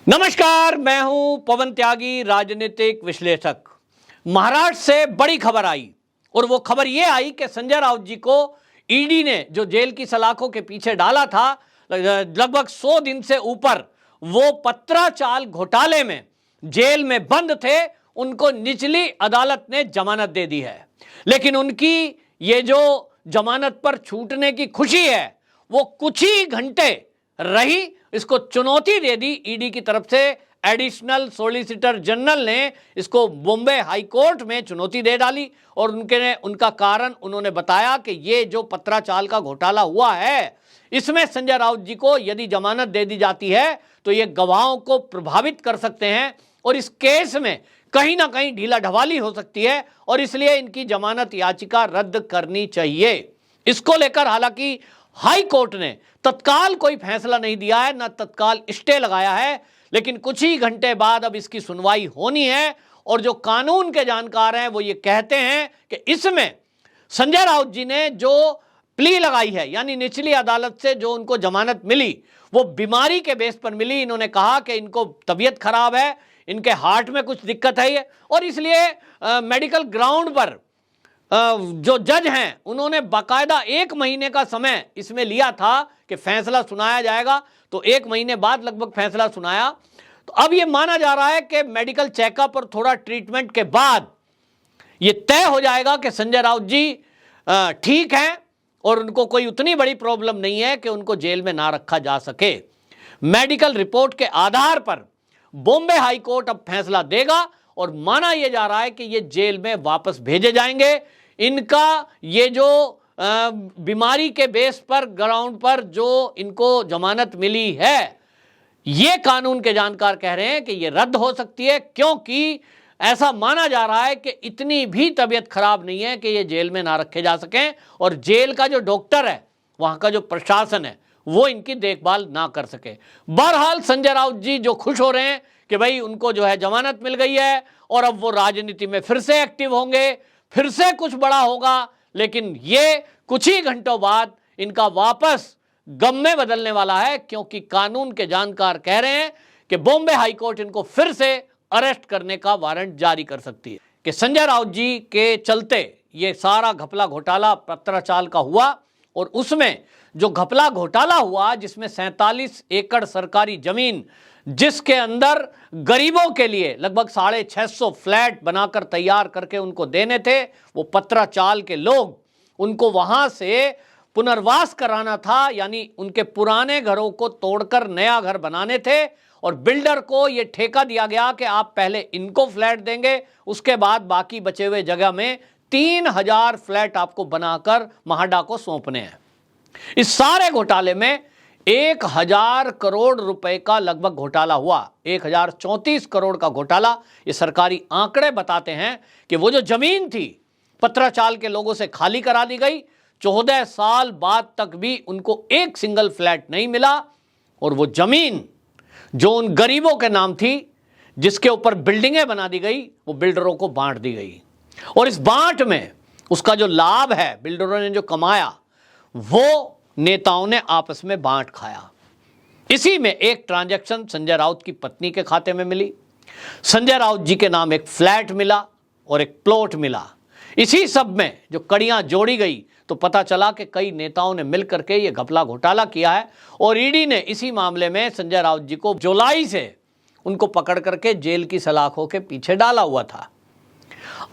नमस्कार, मैं हूं पवन त्यागी, राजनीतिक विश्लेषक। महाराष्ट्र से बड़ी खबर आई और वो खबर ये आई कि संजय राउत जी को ईडी ने जो जेल की सलाखों के पीछे डाला था, लगभग 100 दिन से ऊपर वो पत्राचाल घोटाले में जेल में बंद थे, उनको निचली अदालत ने जमानत दे दी है। लेकिन उनकी ये जो जमानत पर छूटने की खुशी है वो कुछ ही घंटे रही, इसको चुनौती दे दी ईडी की तरफ से। एडिशनल सॉलिसिटर जनरल ने इसको बॉम्बे हाई कोर्ट में चुनौती दे डाली और उनका कारण उन्होंने बताया कि ये जो पत्राचाल का घोटाला हुआ है, इसमें संजय राउत जी को यदि जमानत दे दी जाती है तो ये गवाहों को प्रभावित कर सकते हैं और इस केस में कहीं ना कहीं ढीला ढवाली हो सकती है और इसलिए इनकी जमानत याचिका रद्द करनी चाहिए। इसको लेकर हालांकि हाई कोर्ट ने तत्काल कोई फैसला नहीं दिया है, न तत्काल स्टे लगाया है, लेकिन कुछ ही घंटे बाद अब इसकी सुनवाई होनी है। और जो कानून के जानकार हैं वो ये कहते हैं कि इसमें संजय राउत जी ने जो प्ली लगाई है, यानी निचली अदालत से जो उनको जमानत मिली, वो बीमारी के बेस पर मिली। इन्होंने कहा कि इनको तबीयत खराब है, इनके हार्ट में कुछ दिक्कत है और इसलिए मेडिकल ग्राउंड पर जो जज हैं उन्होंने बाकायदा 1 महीने का समय इसमें लिया था कि फैसला सुनाया जाएगा, तो 1 महीने बाद लगभग फैसला सुनाया। तो अब यह माना जा रहा है कि मेडिकल चेकअप और थोड़ा ट्रीटमेंट के बाद यह तय हो जाएगा कि संजय राउत जी ठीक हैं और उनको कोई उतनी बड़ी प्रॉब्लम नहीं है कि उनको जेल में ना रखा जा सके। मेडिकल रिपोर्ट के आधार पर बॉम्बे हाई कोर्ट अब फैसला देगा और माना यह जा रहा है कि ये जेल में वापस भेजे जाएंगे। इनका ये जो बीमारी के बेस पर ग्राउंड पर जो इनको जमानत मिली है, ये कानून के जानकार कह रहे हैं कि ये रद्द हो सकती है, क्योंकि ऐसा माना जा रहा है कि इतनी भी तबीयत खराब नहीं है कि ये जेल में ना रखे जा सकें और जेल का जो डॉक्टर है, वहां का जो प्रशासन है, वो इनकी देखभाल ना कर सके। बहरहाल संजय राउत जी जो खुश हो रहे हैं कि भाई उनको जो है जमानत मिल गई है और अब वो राजनीति में फिर से एक्टिव होंगे, फिर से कुछ बड़ा होगा, लेकिन ये कुछ ही घंटों बाद इनका वापस गम में बदलने वाला है, क्योंकि कानून के जानकार कह रहे हैं कि बॉम्बे हाई कोर्ट इनको फिर से अरेस्ट करने का वारंट जारी कर सकती है। कि संजय राउत जी के चलते ये सारा घपला घोटाला पत्राचाल का हुआ और उसमें जो घपला घोटाला हुआ जिसमें 47 एकड़ सरकारी जमीन, जिसके अंदर गरीबों के लिए लगभग 650 फ्लैट बनाकर तैयार करके उनको देने थे, वो पत्राचाल के लोग उनको वहां से पुनर्वास कराना था, यानी उनके पुराने घरों को तोड़कर नया घर बनाने थे और बिल्डर को ये ठेका दिया गया कि आप पहले इनको फ्लैट देंगे, उसके बाद बाकी बचे हुए जगह में 3000 फ्लैट आपको बनाकर महाडा को सौंपने हैं। इस सारे घोटाले में 1000 करोड़ रुपए का लगभग घोटाला हुआ, 1034 करोड़ का घोटाला। ये सरकारी आंकड़े बताते हैं कि वो जो जमीन थी पत्राचाल के लोगों से खाली करा दी गई, 14 साल बाद तक भी उनको एक सिंगल फ्लैट नहीं मिला और वो जमीन जो उन गरीबों के नाम थी, जिसके ऊपर बिल्डिंगें बना दी गई, वो बिल्डरों को बांट दी गई और इस बांट में उसका जो लाभ है, बिल्डरों ने जो कमाया, वो नेताओं ने आपस में बांट खाया। इसी में एक ट्रांजैक्शन संजय राउत की पत्नी के खाते में मिली, संजय राउत जी के नाम एक फ्लैट मिला और एक प्लॉट मिला। इसी सब में जो कड़ियां जोड़ी गई तो पता चला कि कई नेताओं ने मिलकर के ये घपला घोटाला किया है और ईडी ने इसी मामले में संजय राउत जी को जुलाई से उनको पकड़ करके जेल की सलाखों के पीछे डाला हुआ था।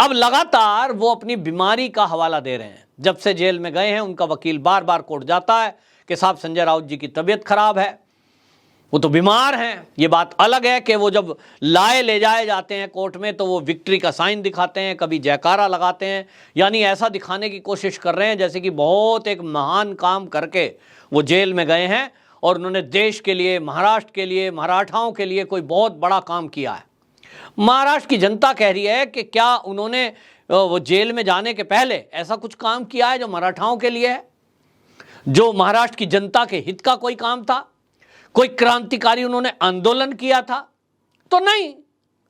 अब लगातार वो अपनी बीमारी का हवाला दे रहे हैं। जब से जेल में गए हैं उनका वकील बार बार कोर्ट जाता है कि साहब संजय राउत जी की तबीयत खराब है, वो तो बीमार हैं। ये बात अलग है कि वो जब ले जाए जाते हैं कोर्ट में तो वो विक्ट्री का साइन दिखाते हैं, कभी जयकारा लगाते हैं, यानी ऐसा दिखाने की कोशिश कर रहे हैं जैसे कि बहुत एक महान काम करके वो जेल में गए हैं और उन्होंने देश के लिए, महाराष्ट्र के लिए, मराठाओं के लिए कोई बहुत बड़ा काम किया है। महाराष्ट्र की जनता कह रही है कि क्या उन्होंने वो जेल में जाने के पहले ऐसा कुछ काम किया है जो मराठाओं के लिए है, जो महाराष्ट्र की जनता के हित का कोई काम था, कोई क्रांतिकारी उन्होंने आंदोलन किया था? तो नहीं।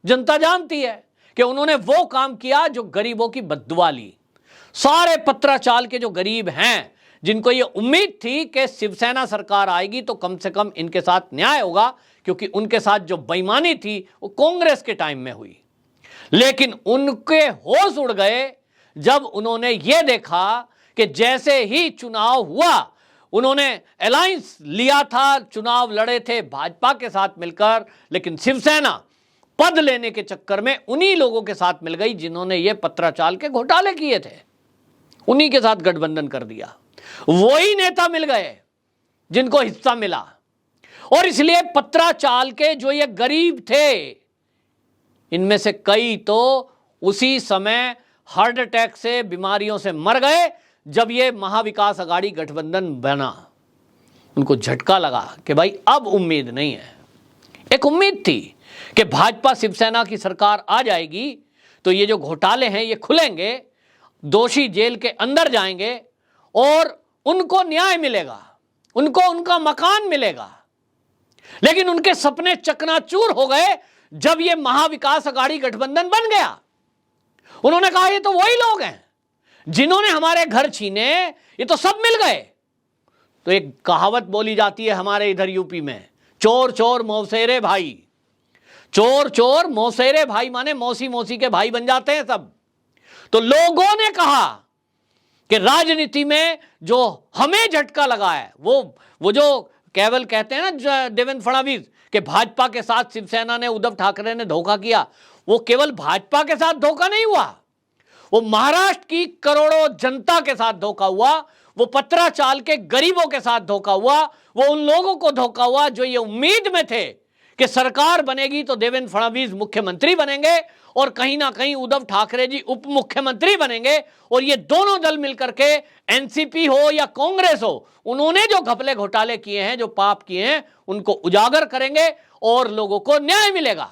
जनता जानती है कि उन्होंने वो काम किया जो गरीबों की बद्दुआ ली। सारे पत्राचाल के जो गरीब हैं, जिनको ये उम्मीद थी कि शिवसेना सरकार आएगी तो कम से कम इनके साथ न्याय होगा, क्योंकि उनके साथ जो बेईमानी थी वो कांग्रेस के टाइम में हुई। लेकिन उनके होश उड़ गए जब उन्होंने ये देखा कि जैसे ही चुनाव हुआ, उन्होंने अलायंस लिया था, चुनाव लड़े थे भाजपा के साथ मिलकर, लेकिन शिवसेना पद लेने के चक्कर में उन्हीं लोगों के साथ मिल गई जिन्होंने ये पत्राचाल के घोटाले किए थे, उन्हीं के साथ गठबंधन कर दिया। वही नेता मिल गए जिनको हिस्सा मिला। और इसलिए पत्राचाल के जो ये गरीब थे, इनमें से कई तो उसी समय हार्ट अटैक से, बीमारियों से मर गए जब ये महाविकास अघाड़ी गठबंधन बना। उनको झटका लगा कि भाई अब उम्मीद नहीं है। एक उम्मीद थी कि भाजपा शिवसेना की सरकार आ जाएगी तो ये जो घोटाले हैं ये खुलेंगे, दोषी जेल के अंदर जाएंगे और उनको न्याय मिलेगा, उनको उनका मकान मिलेगा। लेकिन उनके सपने चकनाचूर हो गए जब ये महाविकास अघाड़ी गठबंधन बन गया। उन्होंने कहा ये तो वही लोग हैं जिन्होंने हमारे घर छीने, ये तो सब मिल गए। तो एक कहावत बोली जाती है हमारे इधर यूपी में, चोर चोर मौसेरे भाई। चोर चोर मौसेरे भाई माने मौसी मौसी के भाई बन जाते हैं सब। तो लोगों ने कहा कि राजनीति में जो हमें झटका लगा है, वो जो केवल कहते हैं ना देवेंद्र फडणवीस कि भाजपा के साथ शिवसेना ने, उद्धव ठाकरे ने धोखा किया, वो केवल भाजपा के साथ धोखा नहीं हुआ, वो महाराष्ट्र की करोड़ों जनता के साथ धोखा हुआ, वो पत्राचाल के गरीबों के साथ धोखा हुआ, वो उन लोगों को धोखा हुआ जो ये उम्मीद में थे कि सरकार बनेगी तो देवेंद्र फडणवीस मुख्यमंत्री बनेंगे और कहीं ना कहीं उद्धव ठाकरे जी उप मुख्यमंत्री बनेंगे और ये दोनों दल मिलकर के, एनसीपी हो या कांग्रेस हो, उन्होंने जो घपले घोटाले किए हैं, जो पाप किए हैं, उनको उजागर करेंगे और लोगों को न्याय मिलेगा।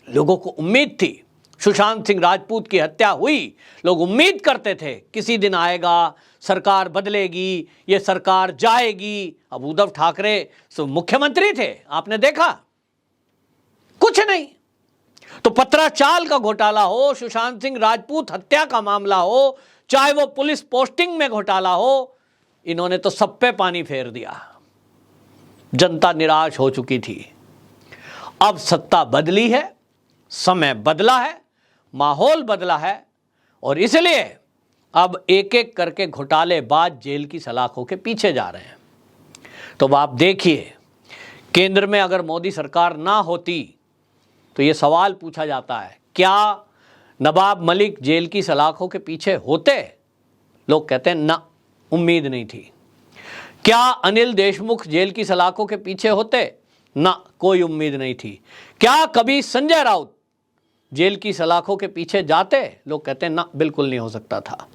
लोगों को उम्मीद थी, सुशांत सिंह राजपूत की हत्या हुई, लोग उम्मीद करते थे किसी दिन आएगा, सरकार बदलेगी, ये सरकार जाएगी। अब उद्धव ठाकरे मुख्यमंत्री थे, आपने देखा कुछ नहीं। तो पत्राचाल का घोटाला हो, सुशांत सिंह राजपूत हत्या का मामला हो, चाहे वो पुलिस पोस्टिंग में घोटाला हो, इन्होंने तो सब पे पानी फेर दिया। जनता निराश हो चुकी थी। अब सत्ता बदली है, समय बदला है, माहौल बदला है और इसलिए अब एक एक करके घोटालेबाज जेल की सलाखों के पीछे जा रहे हैं। तो आप देखिए, केंद्र में अगर मोदी सरकार ना होती तो ये सवाल पूछा जाता है, क्या नवाब मलिक जेल की सलाखों के पीछे होते? लोग कहते हैं ना, उम्मीद नहीं थी। क्या अनिल देशमुख जेल की सलाखों के पीछे होते? ना, कोई उम्मीद नहीं थी। क्या कभी संजय राउत जेल की सलाखों के पीछे जाते? लोग कहते हैं ना, बिल्कुल नहीं हो सकता था।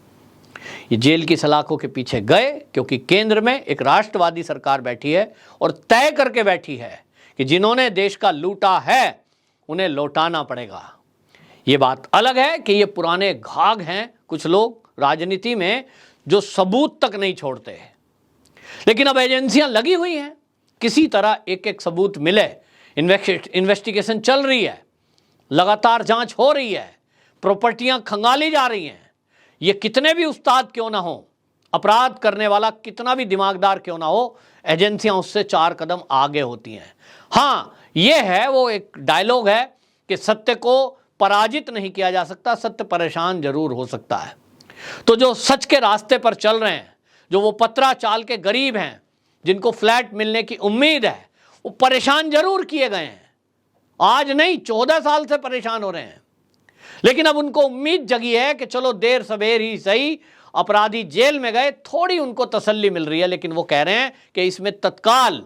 ये जेल की सलाखों के पीछे गए क्योंकि केंद्र में एक राष्ट्रवादी सरकार बैठी है और तय करके बैठी है कि जिन्होंने देश का लूटा है उन्हें लौटाना पड़ेगा। ये बात अलग है कि ये पुराने घाघ हैं कुछ लोग राजनीति में जो सबूत तक नहीं छोड़ते, लेकिन अब एजेंसियां लगी हुई हैं, किसी तरह एक एक सबूत मिले। इन्वेस्टिगेशन चल रही है, लगातार जांच हो रही है, प्रॉपर्टियां खंगाली जा रही हैं। ये कितने भी उस्ताद क्यों ना हो, अपराध करने वाला कितना भी दिमागदार क्यों ना हो, एजेंसियां उससे 4 कदम आगे होती हैं। हाँ, ये है वो एक डायलॉग है कि सत्य को पराजित नहीं किया जा सकता, सत्य परेशान जरूर हो सकता है। तो जो सच के रास्ते पर चल रहे हैं, जो वो पत्राचाल के गरीब हैं, जिनको फ्लैट मिलने की उम्मीद है, वो परेशान जरूर किए गए हैं। आज नहीं, 14 साल से परेशान हो रहे हैं। लेकिन अब उनको उम्मीद जगी है कि चलो देर सवेर ही सही, अपराधी जेल में गए, थोड़ी उनको तसल्ली मिल रही है। लेकिन वो कह रहे हैं कि इसमें तत्काल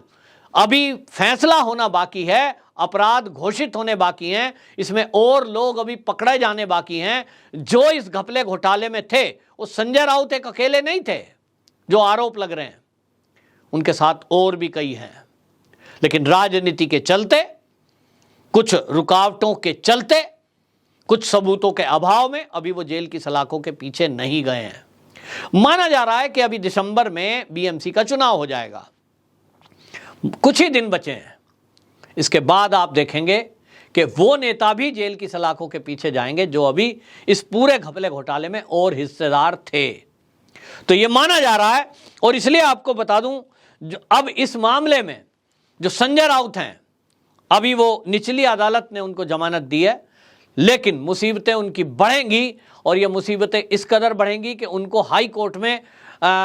अभी फैसला होना बाकी है, अपराध घोषित होने बाकी हैं, इसमें और लोग अभी पकड़े जाने बाकी हैं। जो इस घपले घोटाले में थे, वो संजय राउत एक अकेले नहीं थे जो आरोप लग रहे हैं, उनके साथ और भी कई हैं। लेकिन राजनीति के चलते, कुछ रुकावटों के चलते, कुछ सबूतों के अभाव में अभी वो जेल की सलाखों के पीछे नहीं गए हैं। माना जा रहा है कि अभी दिसंबर में बीएमसी का चुनाव हो जाएगा, कुछ ही दिन बचे हैं। इसके बाद आप देखेंगे कि वो नेता भी जेल की सलाखों के पीछे जाएंगे जो अभी इस पूरे घपले घोटाले में और हिस्सेदार थे। तो ये माना जा रहा है। और इसलिए आपको बता दूं, अब इस मामले में जो संजय राउत हैं, अभी वो निचली अदालत ने उनको जमानत दी है, लेकिन मुसीबतें उनकी बढ़ेंगी और ये मुसीबतें इस कदर बढ़ेंगी कि उनको हाई कोर्ट में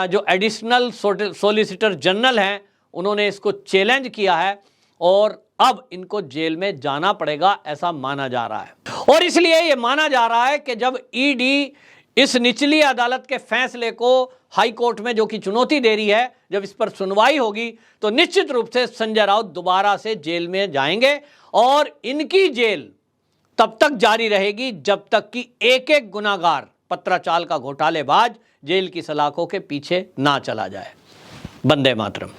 जो एडिशनल सॉलिसिटर जनरल हैं उन्होंने इसको चैलेंज किया है और अब इनको जेल में जाना पड़ेगा, ऐसा माना जा रहा है। और इसलिए ये माना जा रहा है कि जब ईडी इस निचली अदालत के फैसले को हाई कोर्ट में जो कि चुनौती दे रही है, जब इस पर सुनवाई होगी तो निश्चित रूप से संजय राउत दोबारा से जेल में जाएंगे और इनकी जेल तब तक जारी रहेगी जब तक कि एक एक गुनाहगार, पत्राचाल का घोटालेबाज जेल की सलाखों के पीछे ना चला जाए। वंदे मातरम।